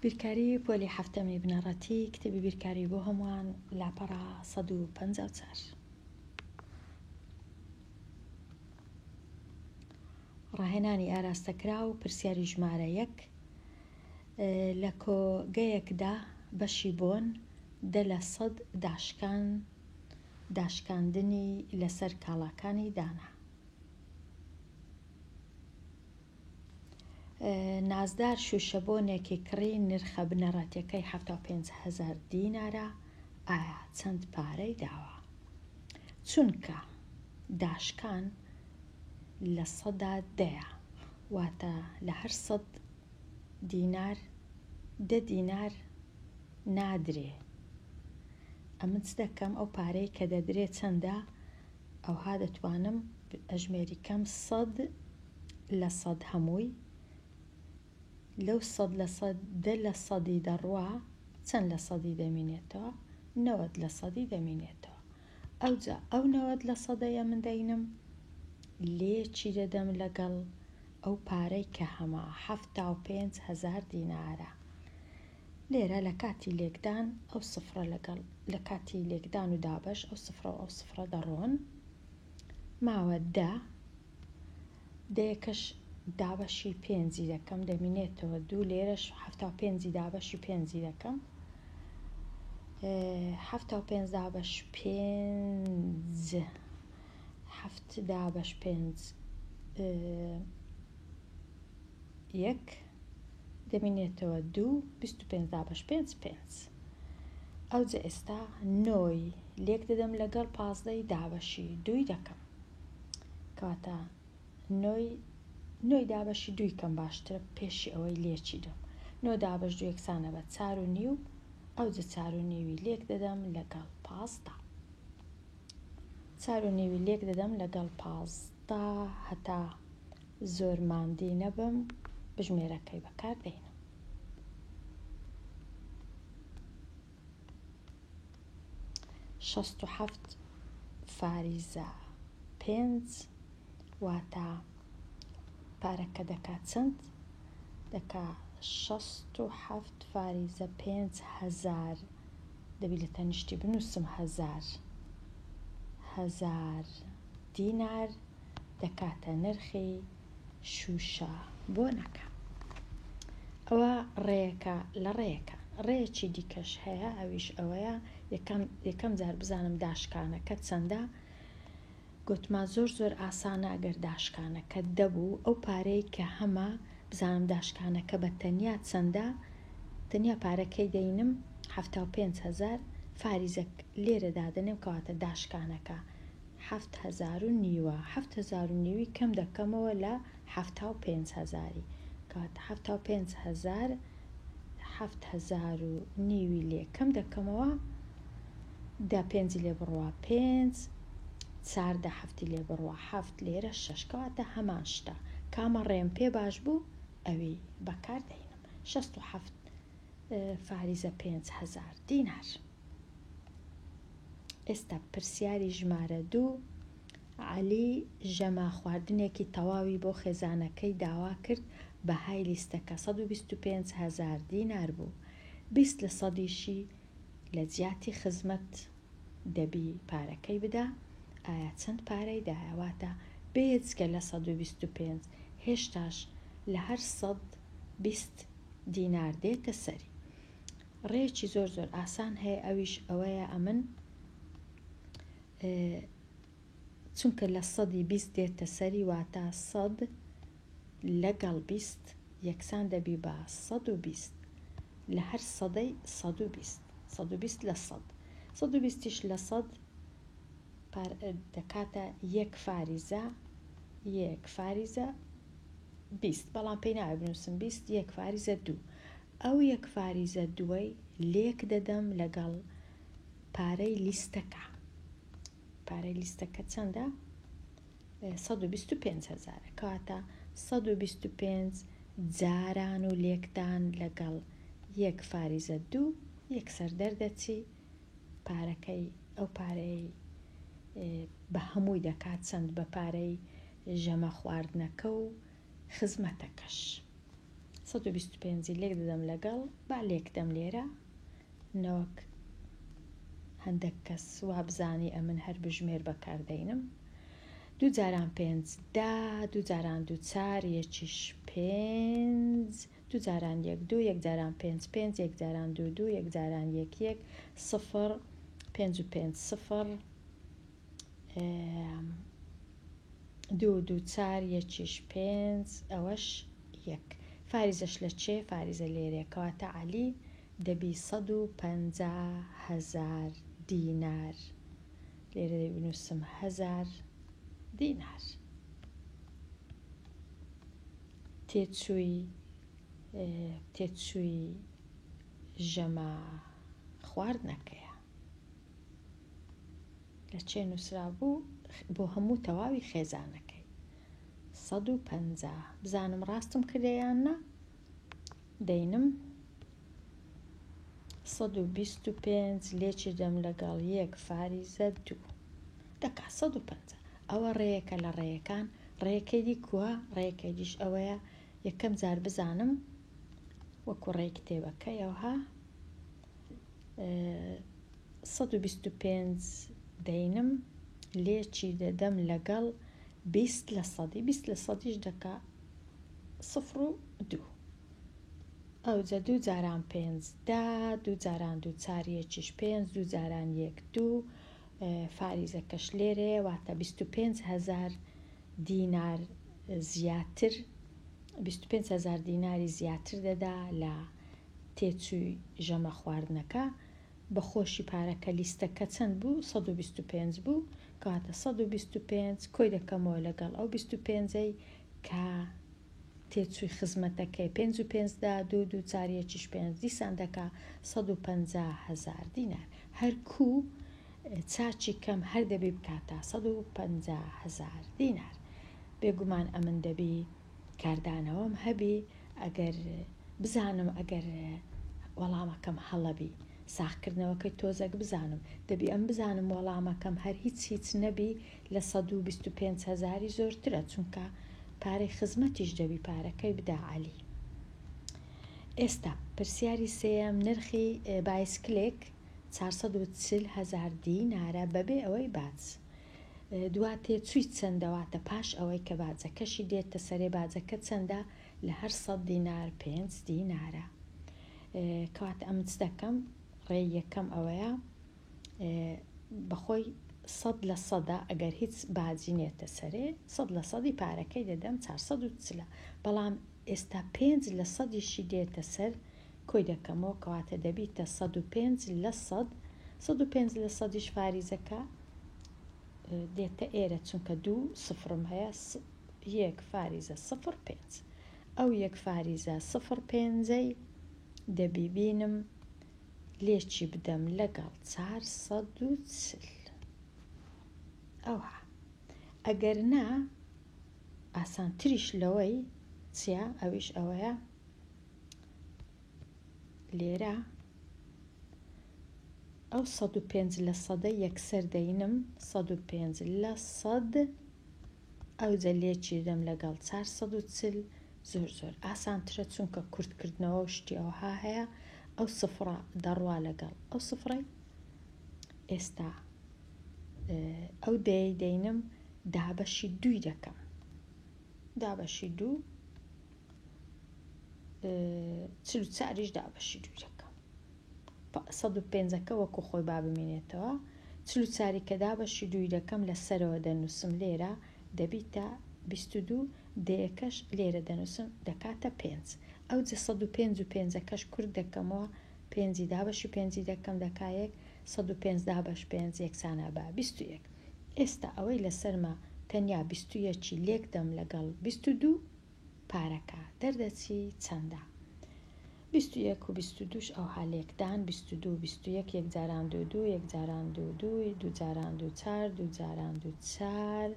بیرکاری پۆلی هەفتەمی بنەڕەتی کتێبی بیرکاری بۆ هەمووان لاپەڕا 154 ڕاهێنانی ئاراستەکرا و پرسیاری ژمارە 1 لە کۆگەیەکدا بەشی بۆن 10% داشکاندنی لەسەر کاڵاکانی دانا. نازدار شوشەبۆنێکی کڕی نرخە بنەڕەتیەکەی 75,000 دینارە. ئایا چەند پارەی داوە؟ چونکە داشکان لە 100 دەیە، واتە لە هەر 100 دینار 10 دینار نادرێ. ئەمە چ دەکەم؟ ئەو پارەی کە دەدرێت چەندە؟ ئەوها دەتوانم ئەژمێری کەم 100 لە 100 هەمووی لەو 100 لە 100 10 لە 100 دەڕوا چەند لە 100 دەمێنێتەوە؟ 90 لە 100 دەمێنێتەوە. ئەوجا ئەو 90 لە 100ەیە من دەینم لێ چی دەدەم لەگەڵ ئەو پارەی کە هەما 75,000 دینارە. لێرە لە کاتی لێکدان ئەو سفرە لە کاتی لێکدان و دابش ئەو سفرە دەڕۆن. ماوە دەیەکەش دابەشی 5 دەکەم دەمێنێتەوە 2. لێرەش 75 دابەشی 5 دەکەم. 75 دابەش 5 7 دابەش 5 1 دەمێنێتەوە 2. 25 دابەش 5 5. ئەوجا ئێستا 9 لێک دەدەم لەگەڵ 15 دابەشی 2 دەکەم. کەواتە 9 دابەشی 2 کەم باشترە پێشی ئەوەی لێکی دەم. 9 دابەش 2 یەکسانە بە 4.5. ئەوجا 4.5 لێک دەدەم لەگەڵ 15. 4.5 لێک دەدەم لەگەڵ 15 هەتا زۆر ماندی نەبم بژمێرەکەی بەکاردێنم. 67 فاریزە 5 واتە پارەکە دەکات چەند؟ دەکا 67 فاریزە 5,000 دەبی لە تەنیشتی بنووسم 1000 دینار دەکاتە نرخی شوشە بۆنەکە. ئەوە ڕێیەکە لە ڕێیەکە. ڕێیەکی دیکەش هەیە، ئەویش ئەوەیە یەکەم جار بزانم داشکانەکە چەندە. گوتمان زۆر ئاسانە ئەگەر داشکانەکە دەبوو ئەو پارەی کە هەمە بزانم داشکانەکە بە تەنیا چەندە، تەنیا پارەکەی دەینم 75,000 فاریزە لێرە دادنێم کەواتە داشکانەکە 7,500 7,500 کەم دەکەمەوە لە 75,000 کەواتە 75,000 7,500 لێ کەم دەکەمەوە 5 لێ بڕوا 5 4 7 لێ بڕوا 7 لێرە 6 کەواتە هەمان شتە. کامە ڕێم پێ باش بوو ئەوی بەکاردێنم. 67 فاریزە 5,000 دینار. ئێستا پرسیاری ژمارە 2 عەلی ژەما خواردنێکی تەواوی بۆ خێزانەکەی داوا کرد بەهای لیستەکە 125,000 دینار بوو. 20 لە 100یشی لە جیاتی خزمەت دەبی پارەکەی بدا. ئایا چەند پارەی داواتە بێجگە لە 125 هێشتاش لە هەر 120 دینار دێتە سەری. ڕێکی زۆر ئاسان هەیە، ئەویش ئەوەیە ئەمن چونکە لە 120 دێتە سەری واتە 100 لەگەڵ 20 یەکسان دەبی بە 120 لە هەر 100ی 120 لە 100 120ش لە 100 دەکاتە 1 فاریزە 20 بەڵام پێی ناوێ بنووسم 20 1 فاریزە 2. ئەو 1 فاریزە 2ی لێک دەدەم لەگەڵ پارەی لیستەکە. پارەی لیستەکە چەندە؟ 125,000 کەواتە 125 جاران و لێکدان لەگەڵ 1 فاریزە 2 یەکسەر دەردەچی پارەکەی ئەو پارەی بە هەمووی دەکات چەند بە پارەی ژەمە خواردنەکە و خزمەتەکەش 125 لێک دەدەم لەگەڵ با لێک دەم لێرە نەوەک هەندێک کەس وا بزانی ئەمن هەر بژمێر بەکاردەینم. 2 جاران 5 10 2 جاران 2 4 یەکیش 5 2 جاران 1 2 1 جاران 5 5 1 جاران 2 2 1 جاران 1 1 0 5 و 5 0 2 2 4 یەکیش 5 ئەوەش 1 فاریزەش لە چێ؟ فاریزە لێرەیە کەواتە عەلی دەبی 150,000 دینار. لێرە دەبینوسم 1000 دینار. تێچووی ژەمە خواردنەکەیە لە چێ نووسرا بوو بۆ هەموو تەواوی خێزانەکەی 150. بزانم ڕاستم کردەیان نا؟ دەینم 125 لێکی دەم لەگەڵ 1 فاریزە 2 دەکا 150. ئەوە ڕێیەکە لە ڕێیەکان. ڕێیەکەی دی کووە؟ ڕێیەکەی دیش ئەوەیە یەکەم جار بزانم وەکو ڕێی کتێبەکەیەوە 125 دەینم لێکی دەدەم لەگەڵ 20 لە سەدی 20 لە سەدیش دەکا 0 و 2 ئەوجە 2 جاران 5 10 2 جاران 2 4 یەکیش 5 2 جاران 1 2 فاریزەکەش لێرەیە واتە 25,000 دینار زیاتر 25,000 دیناری زیاتر دەدا لە تێچووی ژەمە خواردنەکە. بەخۆشی پارەکە لیستەکە چەند بوو؟ 125 بوو کەواتە 125 کۆی دەکەمەوە لەگەڵ ئەو 25ی کە تێچووی خزمەتەکەی 5 دا 2 2 4 یەکیش 5 دیسان دەکا 150,000 دینار. هەر کوو چاچی کەم هەر دەبی بکاتە 150,000 دینار. بێگومان ئەمن دەبی کاردانەوەم هەبی ئەگەر بزانم ئەگەر وەڵامەکەم هەڵەبی ساختکردنەوەکەی تۆزەک بزانم دەبی ئەم بزانم وەڵامەکەم هەر هیچ نەبی لە 125,000 زۆرترە چونکە پارەی خزمەتیش دەبی پارەکەی بدا عەلی. ئێستا پرسیاری سێیەم نرخی بایسکلێک 440,000 دینارە بەبێ ئەوەی باج. دواتێ چووی چەندەواتە پاش ئەوەی کە باجەکەشی دێتە سەرێ باجەکە چەندە لە هەر 100 دینار 5 دینارە. کەواتە ئەم چ دەکەم ڕێی یەکەم ئەوەیە بەخۆی 100 لە 100 ئەگەر هیچ باجی نێتە سەرێ 100 لە 100 پارەکەی دەدەم 440. بەڵام ئێستا 5 لە 100یشی دێتە سەر کۆی دەکەمەوە کەواتە دەبیتە 105 لە 100 105 لە 100یش فاریزەکە دێتە ئێرە چونکە 2 سفرم هەیە 1 فاریزە 0.5 ئەو 1 فاریزە 0.5ی دەبی بینم لێکی بدەم لەگەڵ 440. ئەوها ئەگەر نا ئاسانتریش لەوەی چیا ئەویش ئەوەیە لێرە ئەو 105 لە 100 یەکسەر دەینم 105 لە 100 ئەو جەلێکی دەم لەگەڵ 440 زۆر ئاسانترە چونکە کورتکردنەوە شتی ئەوها هەیە ئەو سفرە دەڕوا لەگەڵ ئەو سفرەی. ئێستا ئەو دەینم دابەشی 2 دەکەم دابەشی 2 44یش دابەشی 2 دەکەم 105ەکە وەکو خۆی بابمێنێتەوە 44 کە دابەشی 2 دەکەم لە سەرەوە دەنووسم لێرە دەبیتە 22 دەیەکەش لێرە دەنووسم دەکاتە 5 ئەو 155ەکەش کورت دەکەمەوە 5 دابەشی 5 دەکەم دەکایەک 105 دابەش 5 یەکسانە بە 21. ئێستا ئەوەی لەسەرمە تەنیا 21 لێک دەم لەگەڵ 22 پارەکە دەردەچی چەندە 21 و 22ش ئەوها لێکدان 22 21 1 جاران 22 1 جاران 22 2 جاران 24 2 جاران 24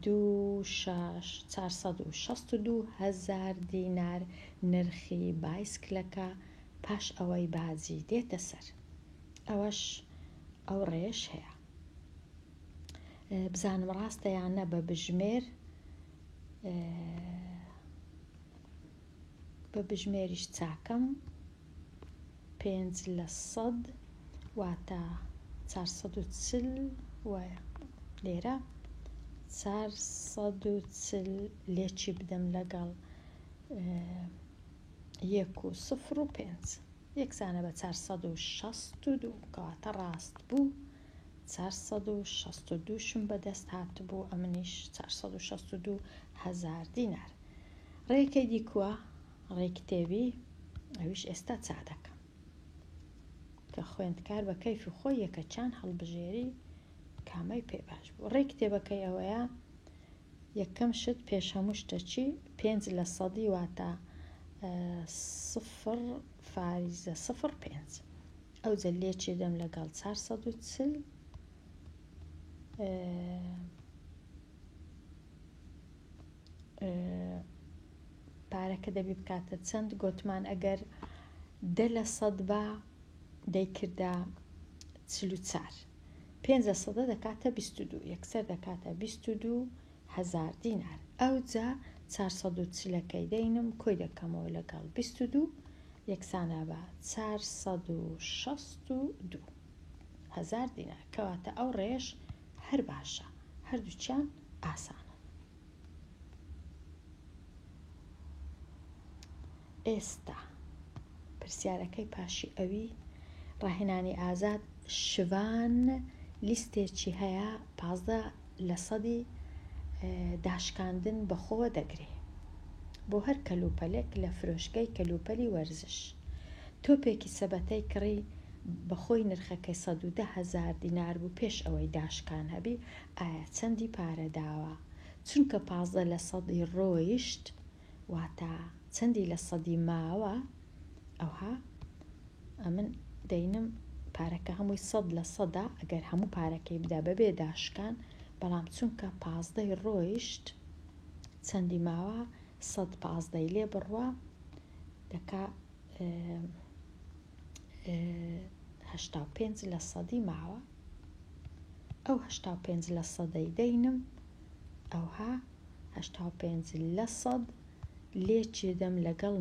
2 6 462,000 دینار نرخی بایسکلەکە پاش ئەوەی بازی دێتە سەر. ئەوەش ئەو ڕێش هەیە. بزانم ڕاستە یانە بە بژمێر بە بژمێریش چاکەم 5 لە 100 واتە 440 وایە لێرە 440 لێکی بدەم لەگەڵ 1 و 0 و 5 یەکسانە بە 462 کەواتە ڕاست بوو 462 شم بەدەست هات بوو ئەمنیش 462 هەزار دینار. ڕێکەی دیکووە ڕێی کتێبی ئەویش ئێستا چا دەکەم کە خوێندکار بە کەیفی خۆی یەکە چان هەڵبژێری کامەی پێ باش بوو. ڕێی کتێبەکەی ئەوەیە یەکەم شت پێش هەموو شتەچی 5 لە 100 واتە 0 فاریزە 0 5 ئەو جە لێکی دەم لەگەڵ 440 پارەکە دەبی بکاتە چەند گوتمان ئەگەر 10 لە 100 بە دەیکردە 44 5 لە 100 دەکاتە 22 یەکسەر دەکاتە 22 هەزار دینار. ئەو جا 440ەکەی دەینم کۆی دەکەمەوە لەگەڵ 22 یەکسانە بە 462 هەزار دینار کەواتە ئەو ڕێژ هەر باشە هەردووچیان ئاسانە. ئێستا پرسیارەکەی پاشی ئەوی ڕاهێنانی ئازاد شوان لیستێکی هەیە 15 لە 100 داشکاندن بەخۆوە دەگرێ بۆ هەر کەلوپەلێک لە فرۆشگای کەلوپەلی وەرزش. تۆپێکی سەبەتەی کڕی بەخۆی نرخەکەی 110 هەزار دینار بوو پێش ئەوەی داشکان هەبی ئایا چەندی پارە داوە؟ چونکە 15 لە 100 ڕۆیشت واتە چەندی لە 100 ماوە ئەوها ئەمن دەینم پارەکە هەمووی 100 لە 100 ئەگەر هەموو پارەکەی بدا بەبێ داشکان بەڵام چونکە 15 ڕۆیشت چەندی ماوە 115 لێ بڕوە دەکا 85 لە 100 ماوە ئەو 85 لە 100 دەینم ئەوها 85 لە 100 لێکی دەم لەگەڵ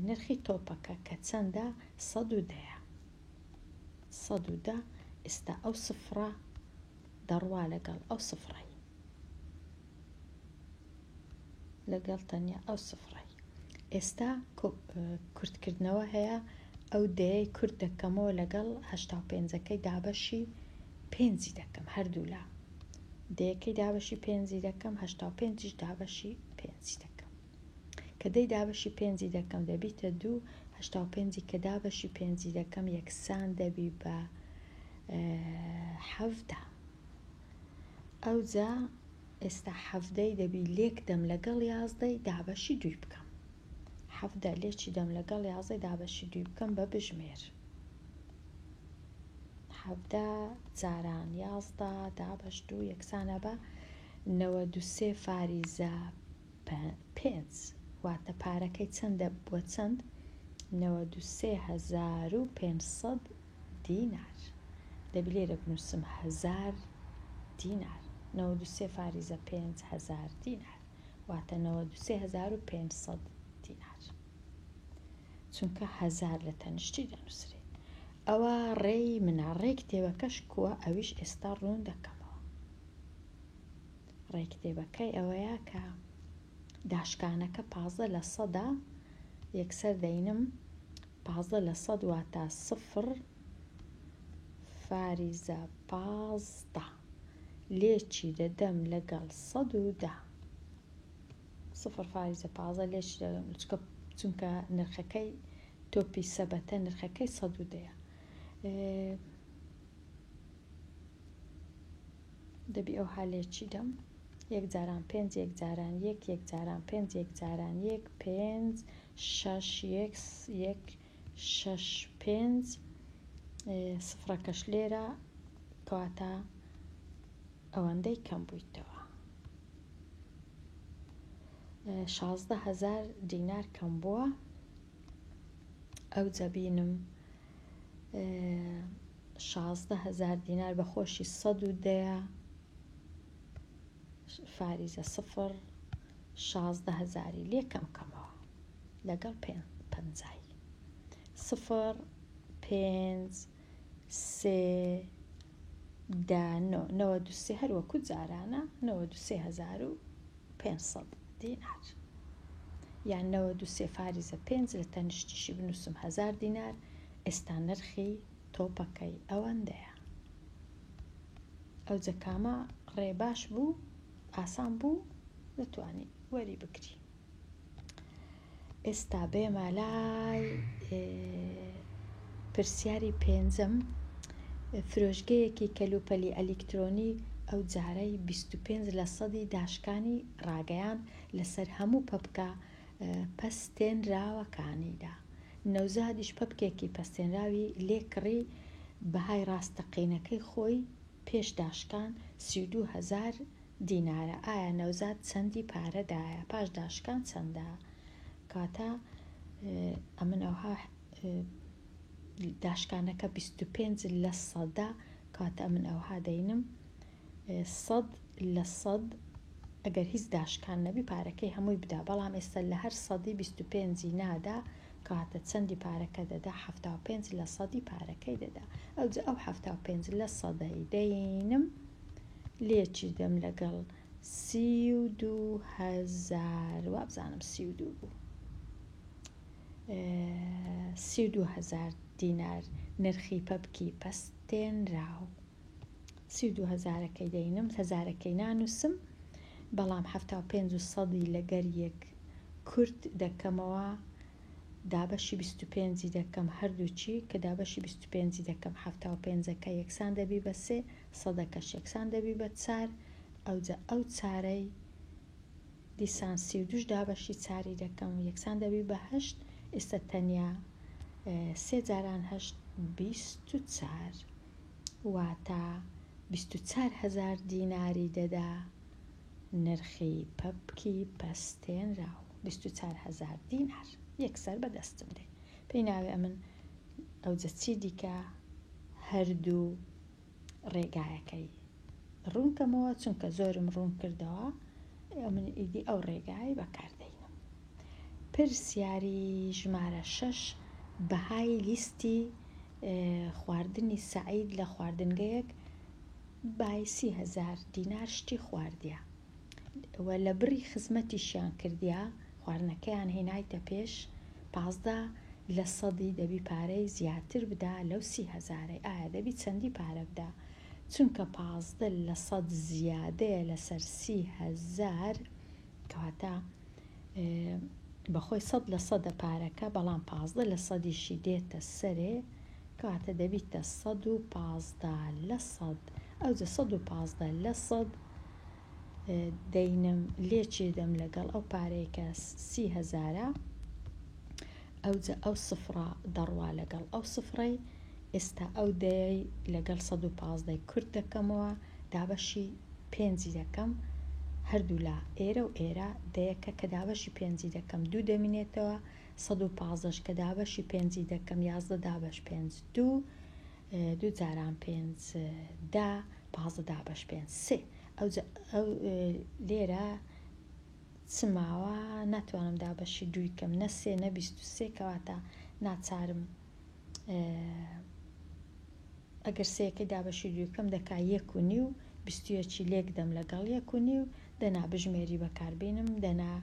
نرخی تۆپەکە کە چەندە 110 ئێستا ئەو سفرە دەڕوا لەگەڵ ئەو سفرەی لەگەڵ تەنیا ئەو سفرەی. ئێستا کورتکردنەوە هەیە ئەو دەیەی کورت دەکەمەوە لەگەڵ 85ەکەی دابەشی 5 دەکەم هەردوو لە دەیەکەی دابەشی 5 دەکەم 85 دابەشی 5 دەکەم کە دەی دابەشی 5 دەکەم دەبیتە 2 85 کە دابەشی 5 دەکەم یەکسان دەبی بە 17 ئەو جا ئێستا 17 دەبی لێک دەم لەگەڵ 11 دابەشی 2 بکەم 17 لێکی دەم لەگەڵ 11 دابەشی 2 بکەم بە بژمێر 17 جاران 11 دابەش 2 یەکسانە بە 93 فاریزە 5 واتە پارەکەی چەندە بووە چەند 93,500 دینار دەبی لێرە بنووسم 1000 دینار 93 فاریزە 5,000 دینار واتە 93,500 دینار چونکە 1000 لە تەنیشتی دەنووسرێت. ئەوە ڕێی منە. ڕێی کتێبەکەش کووە ئەویش ئێستا ڕوون دەکەمەوە. ڕێی کتێبەکەی ئەوەیە کە داشکانەکە 15 لە 100 یەکسەر دەینم 15 لە 100 واتە 0 فاریزە 15 لێکی دەدەم لەگەڵ 110 0 فاریزە 15 لێکی دەدەم چونکە نرخەکەی تۆپی سەبەتە نرخەکەی 110 دەبی ئەو حالێکی دەم 1 جاران 5 1 جاران 1 1 جاران 5 1 جاران 1 5 6 1 1 6 5 سفرەکەش لێرە کەواتە ئەوەندەی کەم بوویتەوە 16,000 دینار کەم بووە. ئەو جەبینم 16,000 دینار بەخۆشی 110 فاریزە 0 16,000 لێ کەمکەمەوە لەگەڵ پەنجای 0 5 3 93 هەروەکو جارانە 93,500 دینار یان 93 فاریزە 5 لە تەنیشتیشی بنووسم 1000 دینار ئێستا نرخی تۆپەکەی ئەوەندەیە ئەو جەکامە ڕێ باش بوو ئاسان بوو دەتوانی وەری بکری ئێستا بێمە لای پرسیاری پێنجەم فرۆشگەیەکی کەلوپەلی ئەلیکترۆنی ئەو جارەی 25% داشکانی ڕاگەیان لەسەر هەموو پەپکە پەستێنراوەکانیدا نەوزادیش پەپکێکی پەستێنراوی لێکڕی بەهای ڕاستەقینەکەی خۆی پێش داشکان 32,000 دینارە ئایا نەوزاد چەندی پارەدایە پاش داشکان چەندە کاتە ئەمن ئەوها داشکانەکە 25% کاتە ئەمن ئەوها دەینم 100% ئەگەر هیچ داشکان نەبی پارەکەی هەمووی بدا بەڵام ئێستا لە هەر 25 نادا کاتە چەندی پارەکە دەدا 75% پارەکەی دەدا ئەو 75% دەینم لێکی دەم لەگەڵ 32,000 وابزانم 32 بوو 32,000 دینار نرخی پەپکی پەستێنراو 32,000ەکەی دەینم هەزارەکەی نانووسم بەڵام 75% لەگەر یەک کورت دەکەمەوە دابەشی 25 دەکەم هەردووچی کە دابەشی 25 دەکەم 75ەکە یەکسان دەبی بە 3 100ەکەش یەکسان دەبی بە 4 ئەو چارەی دیسان 32 دابەشی چاری دەکەم یەکسان دەبی بە 8 ئێستا تەنیا 3 جاران 8 24 واتە 24,000 دیناری دەدا نرخی پەپکی پەستێنراو 24,000 دینار یەکسەر بەدەستم دێ پێی ناوێ ئەمن ئەو جەچی دیکە هەردوو ڕێگایەکەی ڕوونکەمەوە چونکە زۆرم ڕوون کردەوە ئەمن ئیدی ئەو ڕێگای بەکاردەینم پرسیاری ژمارە 6 بەهای لیستی خواردنی سەعید لە خواردنگەیەک بای 30,000 دینار شتی خواردیە و لە بڕی خزمەتیشیان کردیە خواردنەکەیان هێنایتە پێش 15% دەبی پارەی زیاتر بدا لەو 30,000 ئایا دەبی چەندی پارە بدا چونکە 15% زیادەیە لەسەر 30,000 کەواتە بەخۆی 100% پارەکە بەڵام 15%شی دێتە سەرێ کەواتە دەبیتە 115% ئەوجە 115% دەینم لێکی دەم لەگەڵ ئەو پارەیە کە 30,000 ئەوجە ئەو سفرە دەڕوا لەگەڵ ئەو سفرەی ئێستا ئەو دەی لەگەڵ 115 کورت دەکەمەوە دابەشی 5 دەکەم هەردوو لا ئێرە و ئێرە دەیەکە کە دابەشی 5 دەکەم 2 دەمینێتەوە 115 کە دابەشی 5 دەکەم 11 دابەش 5 2 جاران 5 10 15 دابەش 5 3 ئەو لێرە چماوە ناتوانم دابەشی 2 کەم نە 3 نە 23 کەواتە ناچارم ئەگەر سەیەکەی دابەشی 2 کەم دەکا 1.5 21 لێک دەم لەگەڵ 1.5 دەنا بژمێری بەکاربێنم دەنا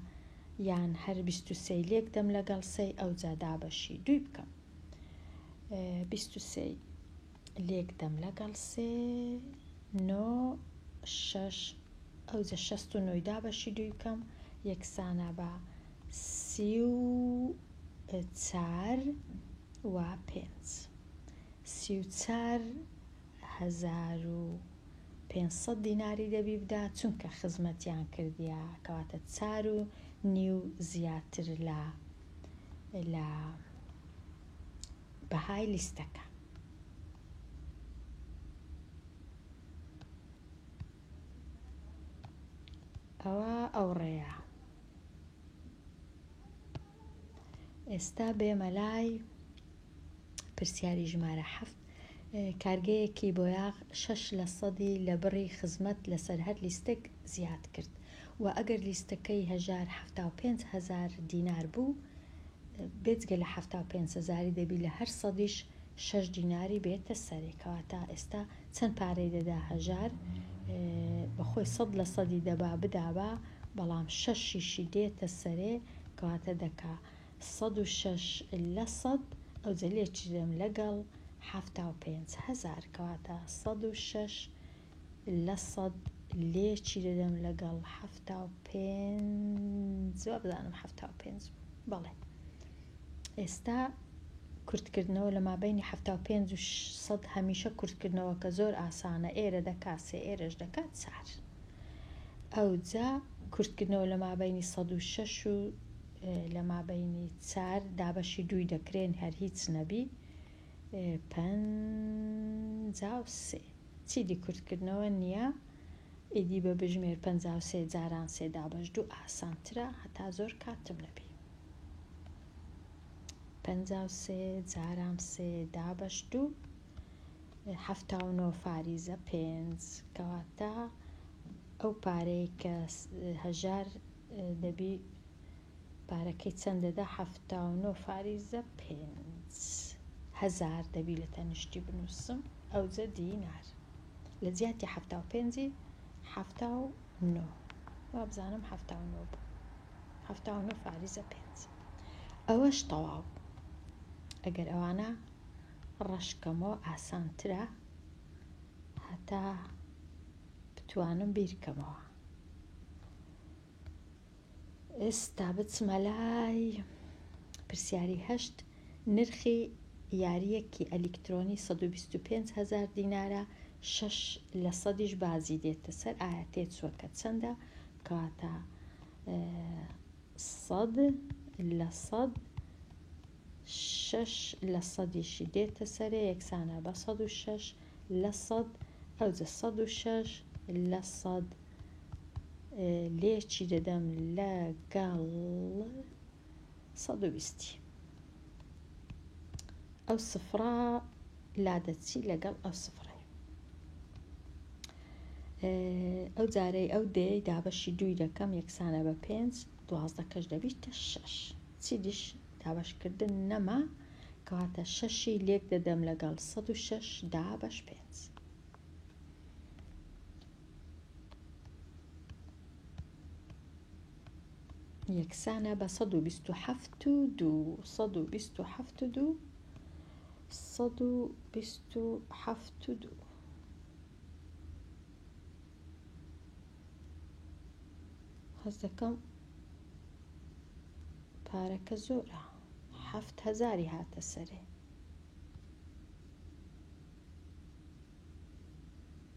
یان هەر 23 لێک دەم لەگەڵ سەی ئەو جا دابەشی 2 بکەم 23 لێک دەم لەگەڵ 3 9 6 ئەو جە 69 دابەشی 2 بکەم یەکسانە بە 34 و 5 34,500 دیناری دەبی بدا چونکە خزمەتیان کردیە کەواتە 4.5 زیاتر لە بەهای لیستەکە ئەو ڕێیە ئێستا بێمە لای پرسیاری ژمارە 7 کارگەیەکی بۆ یاغ 6% لە بڕی خزمەت لەسەر هەر لیستێک زیاد کرد و ئەگەر لیستەکەی هەژار 75,000 دینار بوو بێجگە لە 5,000 دەبی لە هەر سەدیش 6 دیناری بێتە سەرێکەوەتا ئێستا چەند پارەی دەدا هەژار بەخۆی 100% دەبا بدابا بەڵام 6شی دێتە سەرێ کەواتە دەکا 106 لە 100 ئەو جەلێ چیرم لەگەڵ 75,000 کەواتە 106 لە 100 لێ چی دەدەم لەگەڵ 75 بزانم 75 بەڵێ ئێستا کورتکردنەوە لە مابینی 75 و 100 هەمیشە کورتکردنەوە کە زۆر ئاسانە ئێرە دەکات سێ ئێرەش دەکات 4 ئەو جا کورتکردنەوە لە مابینی 106 و لە مابینی 4 دابەشی دووی دەکرێن هەر هیچ نەبی 53 چیدی کورتکردنەوە نییە ئیدی بە بژمێر 53 جاران سێ دابەش دوو ئاسانترە هەتا زۆر کاتم نەبی 53 جاران سێ دابەش دوو 79 فاریزە 5 کەواتە ئەو پارەی کە هەژار دەبی پارەکەی چەند دەدا 79 فاریزە 5,000 دەبی لە تەنیشتی بنووسم ئەو جە دینار لە جیاتی 75 79 وا بزانم 79 بوو 79 فاریزە 5 ئەوەش تەواو ئەگەر ئەوانە ڕەشکەمەوە ئاسانترە هەتا بتوانم بیرکەمەوە ئێستا بچمە لای پرسیاری 8 نرخی یاریەکی ئەلیکترۆنی 125,000 دینارە 6 لە 100یش بازی دێتە سەر ئایا تێچووەکە چەندە کەواتە 100 لە 100 6 لە 100یشی دێتە سەرێ یەکسانە بە 106 لە 100 ئەوجە 106 لە 100 لێ چی دەدەم لەگەڵ 120 ئەو سفرە لا دەچی لەگەڵ ئەو سفرە ئەو جارەی ئەو دێی دابەشی دووی دەکەم یەکسانە بە 5 12 کەش دەبیتە 6 چی دیش دابەشکردن نەما کەواتە 6 لێک دەدەم لەگەڵ 106 دابەش 5 یەکسانە بە 127 و 2 127 و 2 127 و 2 هەز دەکەم پارەکە زۆرە 7,000 هاتە سەرێ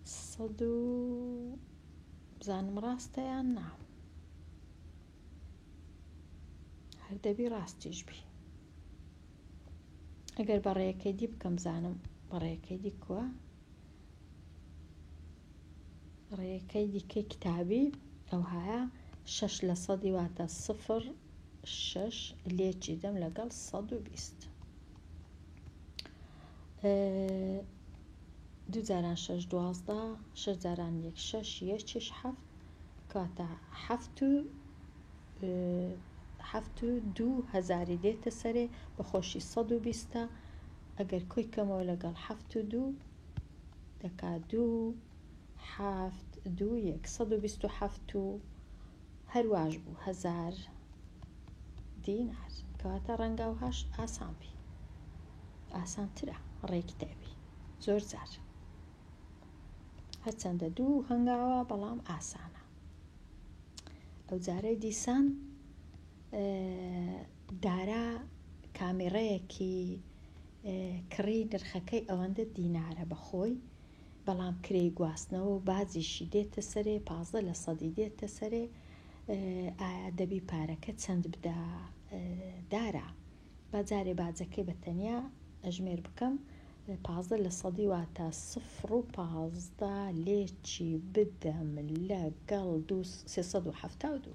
100 بزانم ڕاستە یان نا هەر دەبی ڕاستیش بی ئەگەر بەڕێیەکەی دی بکەم زانم بەڕێیەکەی دی کووە ڕێیەکەی دیکەی کتابی ئەو هایە 6 لە 100 واتە 0 6 لێکی دەم لەگەڵ 120 دوو جاران 6 12 6 جاران 1 6 1 7 کاتە 7 و 2 هەزاری دێتە سەرێ بە خۆشی 120 ئەگەر کۆی کەمەوە لەگەڵ 7 و 2 دەکا 2 7 2 1 127 و هەرواش بوو 1000 دینار کەواتە ڕەنگە و هەش ئاسان بی ئاسانترە ڕێی کتێبی زۆر جار هەرچەندە دوو هەنگاوە بەڵام ئاسانە ئەو جارەی دیسان دارا کامێرەیەکی کڕی نرخەکەی ئەوەندە دینارە بەخۆی بەڵام کرێی گواستنەوە و بازیشی دێتە سەرێ 15 لە 100 دێتە سەرێ ئایا دەبی پارەکە چەند بدا دارە بەجارێ باجەکەی بەتەنیا ئەژمێر بکەم 15 لە 100 واتە 0 و 15 لێکی بدەم لەگەڵ 372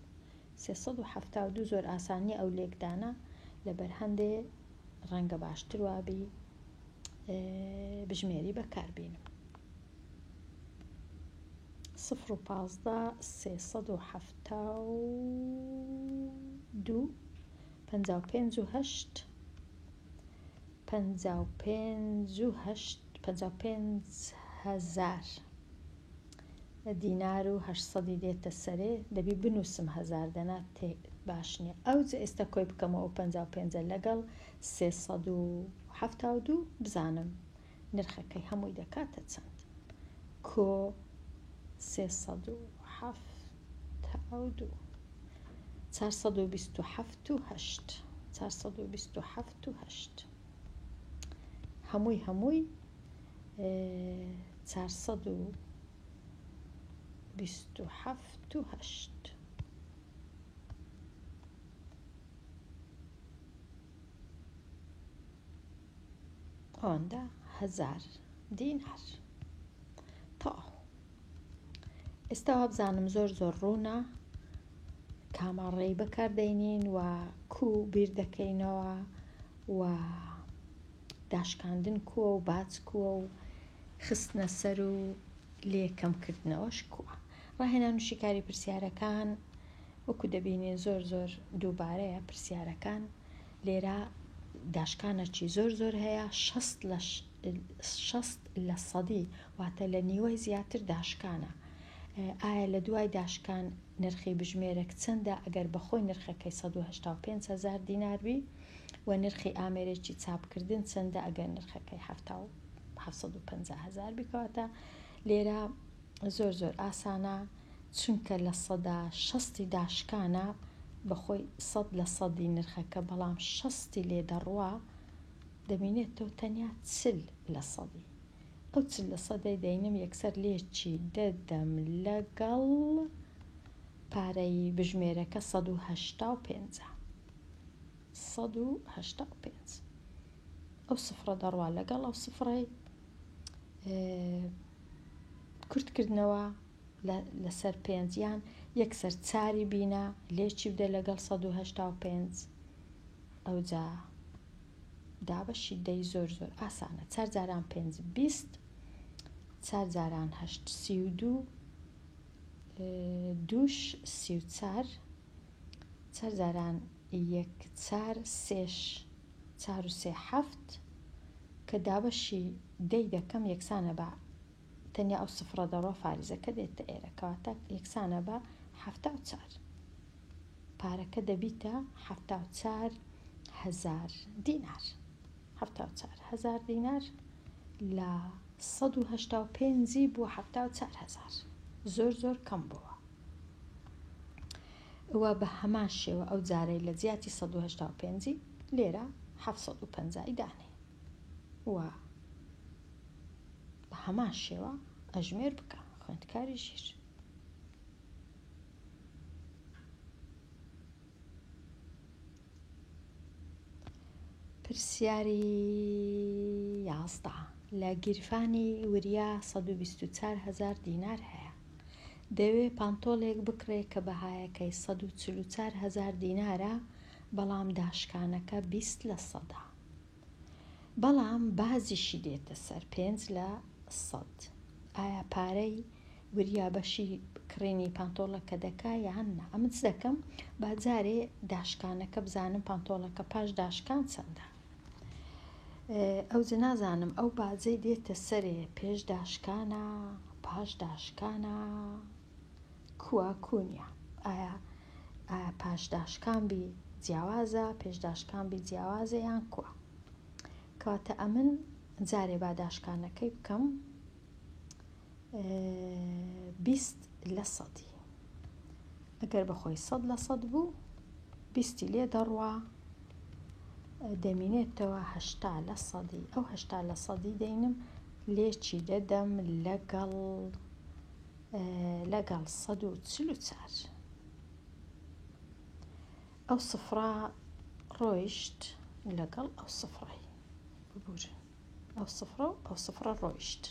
372 زۆر ئاسانی ئەو لێکدانە لەبەر هەندێ ڕەنگە باشتر وابی بژمێری بەکاربێنم 0 و 15 372 55 هەزار دینار و 800 دێتە سەرێ. دەبی بنووسم هەزار دەنات باش نییە. ئەو ئێستا کۆی بکەمەوە 55 لەگەڵ 372 بزانم نرخەکەی هەمووی دەکاتە چەند. کۆ 372 427 هەمووی 427 ئەوەندە هەزار دینار. تەواو. ئێستا بزانم زۆر ڕوونە کامەڕێی بەکاردێنین و کوو بیر دەکەینەوە و داشکاندن کووە و باچ کووە و خستنە سەر و لێکەمکردنەوەش کووە. ڕاهێنان و شیکاری پرسیارەکان وەکو دەبینێ زۆر دووبارەیە پرسیارەکان لێرە داشکانێکی زۆر هەیە 60 لە سەدی واتە لە نیوەی زیاتر داشکانە. ئایا لە دوای داشکان نرخی بژمێرەك چەندە ئەگەر بەخۆی نرخەکەی 185,000 دینار بی و نرخی ئامێرێکی چاپکردن چەندە ئەگەر نرخەکەی 750,000 بیکەواتە لێرە زۆر ئاسانە چونکە لە 160 داشکانە بەخۆی 100 لە سەدی نرخەکە بەڵام 60 لێ دەڕوا دەبینێتەوە تەنیا 40 لە سەدی. ئەو 40 لە سەدەی دەینم یەکسەر لێکی دەدەم لەگەڵ پارەی بژمێرەکە 185. ئەو سفرە دەڕوا لەگەڵ ئەو سفرەی کورتکردنەوە لەسەر 5 یان یەکسەر چاری بینە لێکی بدە لەگەڵ 185 ئەوجا دابەشی دەی زۆر ئاسانە. 4 جاران 5 20 4 جاران 8 32 دووش 34 4 جاران 1 4 3 4 و 3 7 کە دابەشی دەی دەکەم یەکسانە بە تەنیا ئەو سفرە دەڕۆ فاریزەکە دێتە ئێرە کەواتە یەکسانە بە 74. پارەکە دەبیتە 74,000 دینار. 74,000 دینار لە 185 بووە 74,000 زۆر کەم بووە. ئەوە بە هەمان شێوە ئەو جارەی لە جیاتی 185 لێرە 750 دانێ و بە هەمان شێوە ئەژمێر بکە خوێندکاری ژیر. پرسیاری 11 لە گیرفانی وریا 124,000 دینار هەیە. دەوێ پانتۆڵێک بکڕێ کە بەهایەکەی 144,000 دینارە بەڵام داشکانەکە 20 لە سەدا. بەڵام بازیشی دێتە سەر 5 لە 100. ئایا پارەی وریا بەشی کڕینی پانتۆڵەکە دەکا یان نا؟ ئەمە چ دەکەم باجارێ داشکانەکە بزانم پانتۆڵەکە پاش داشکان چەندە. ئەو نازانم ئەو باجەی دێتە سەرێ پێش داشکانە پاش داشکانە کووە کوونیە. ئایا پاش داشکان بی جیاوازە پێش داشکان بی جیاوازە یان کووە؟ کەواتە ئەمن جارێ با داشکانەکەی بکەم 20 لە سەدی. ئەگەر بەخۆی 100 لە سەد بوو 20 لێ دەڕوا دەمینێتەوە 80 لە سەدی. ئەو 80 لە سەدی دەینم لێکی دەدەم لەگەڵ 144. ئەو سفرە ڕۆیشت لەگەڵ ئەو سفرەی ببورن. ئەو سفرە ڕۆیشت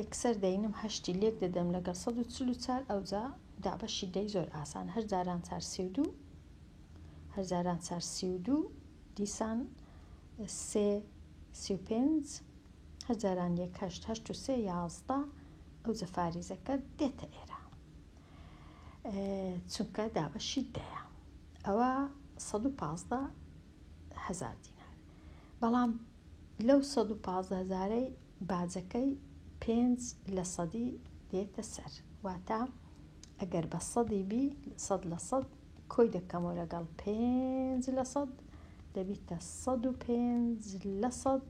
یەکسەر دەینم 8 لێک دەدەم لەگەڵ 144 ئەوجا دابەشی دەی زۆر ئاسان 8 جاران 432 8 جاران 432 دیسان 3 35 8 جاران 1 8 8 و 3 11 ئەوجا فاریزەکە دێتە ئێرە چونکە دابەشی دەیە. ئەوە 115,000 دینار. بەڵام لەو 115,000ەی باجەکەی 5% دێتە سەر، واتە ئەگەر بە 100 بی 100% کۆی دەکەمەوە لەگەڵ 5% دەبیتە 105%.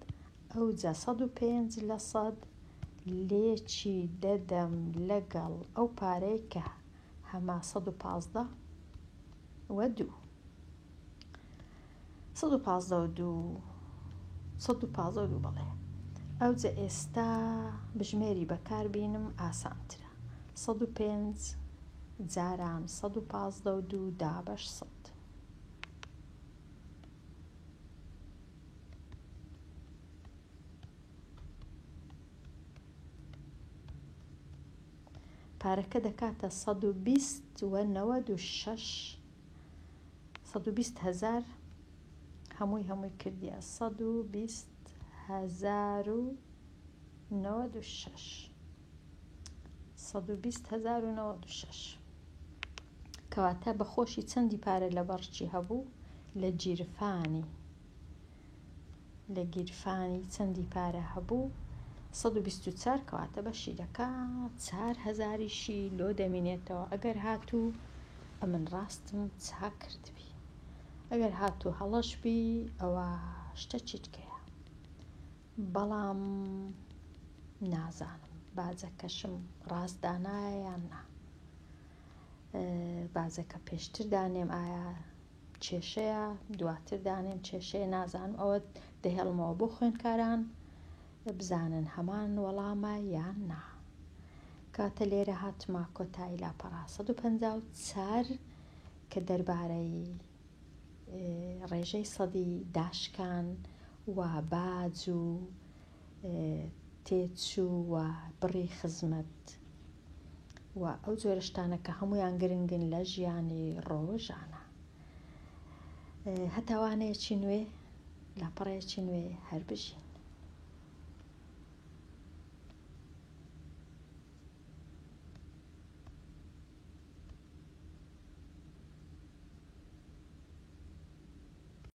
ئەو جا 105% لێکی دەدەم لەگەڵ ئەو پارەی کە هەما 115 و 2 بڵێ. ئەو جا ئێستا بژمێری بەکار بینم ئاسانترە. 105 جاران 115 و 2 دابەش 100. پارەکە دەکاتە 120,096. 120,000 هەمووی کردیە 120,096. 120,096 کەواتە بەخۆشی چەندی پارە لە بەڕچی هەبوو لە گیرفانی چەندی پارە هەبوو 124. کەواتە بەشی دەکات 4,000 لۆ دەمینێتەوە. ئەگەر هاتوو ئەمن ڕاستم چا کردبی، ئەگەر هاتوو هەڵەش بی ئەوە شتە چیتکەیە. بەڵام نازانم باجەکەشم ڕاستدانایە یان نا. باجەکە پێشتر دانێم ئایا کێشەیە، دواتر دانێم کێشەیە، نازانم. ئەوە دەهێڵمەوە بۆ خوێندکاران بزانن هەمان وەڵامە یان نا. کاتە لێرە هاتمە کۆتایی لاپەڕا 154 کە دەربارەی ڕێژەی سەدی داشکان و باج و تێچوو و بڕی خزمەت و ئەو جۆرە شتانە کە هەمویان گرنگن لە ژیانی ڕۆژانە. هەتاوانەیەکی نوێ لاپەڕەیەکی نوێ هەر بژین.